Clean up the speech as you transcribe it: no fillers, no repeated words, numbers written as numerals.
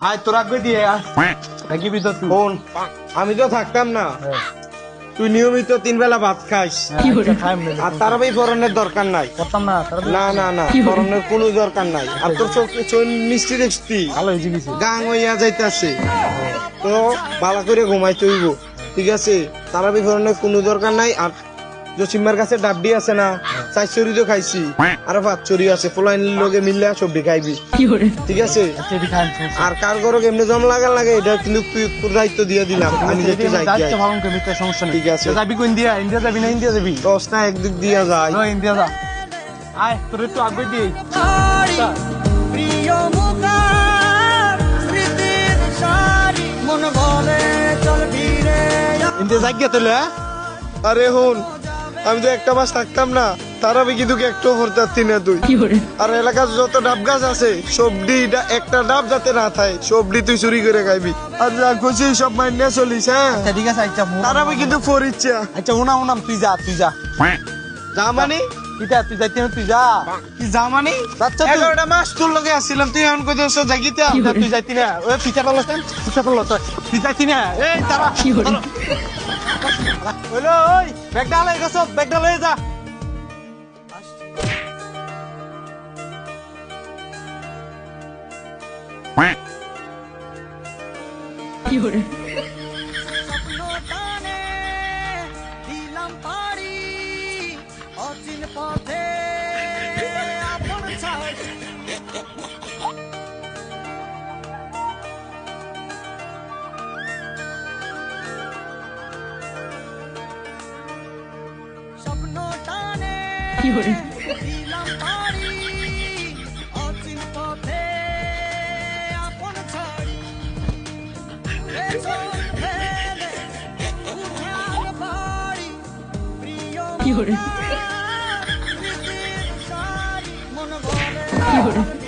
আয় তোর আগে দিয়ে নাকি ভিতর ফোন আমি তো থাকতাম না। তুই নিয়মিত 3 বেলা ভাত খাইস আর তার ভাই ফরনের দরকার নাই। করতাম না না না না ফরনের কোনো দরকার নাই। আর তোর চোখ মিষ্টি দেখছি ভালো হয়েছে কিছু গাং হইয়া যাইতাছে তো ভালো করে ঘুমাইতে হইব ঠিক আছে। তারা ভাই ফরনের কোনো দরকার নাই। আর জসিমার কাছে ডাবডি আছে না চাইচুরি তো খাইছি আর পাঁচচুরি আছে ফলাইনের লগে মিললে সবজি খাইবি ঠিক আছে। আর কার ঘরে এমনি জম লাগার লাগে এটা কিন্তু তোর দায়িত্ব দিয়ে দিলাম আমি যেতে যাই সমস্যা নেই। ঠিক আছে যাবি কোন ইন্ডিয়া ইন্ডিয়া যাবি না ইন্ডিয়া যাবি দশ না একদিক দিয়া যায় ইন্ডিয়া যা আয় তোর একটু আগে দিয়ে প্রিয় মুখার স্মৃতির সারি মন বলে চল ভিড়ে ইন্ডিয়া যাই গিয়ে তাহলে আরে হন আমি তো একটা মাস থাকতাম না তারা বি কিন্তু একটু ভরতাচ্ছি না তুই। আর এলাকার যত ডাব গাছ আছে সবডি একটা ডাব যাতে না থাকে সবডি তুই চুরি করে খাইবি। আর যা খুশি সব মাইনে চলিস হ্যাঁ ঠিক আছে আচ্ছা তারা বি কিন্তু ফরিচ্ছা আচ্ছা উনাম তুই যা যা মানে কিটা তুই যাইতে তুই যা কি যা মানে আচ্ছা তুই 11টা মাস তোর লগে আসছিলাম তুই এখন কই দোষ জাগিতে তুই যাইতি না ওই পিছা পারলো তুই যাইতি না এই তারা হলো ওই ব্যাগটা লয়ে গেছ ব্যাগটা লয়ে যা স্বপ্ন টানে দিলাম পাড়ি অচিন পথে আপন ছাড় স্বপ্ন টানে দিলাম পাড়ি অচিন পথে আপন ছাড়ি পেছন ফেলে উঠান বাড়ি প্রিয় মুখার স্মৃতির সারি মন বলে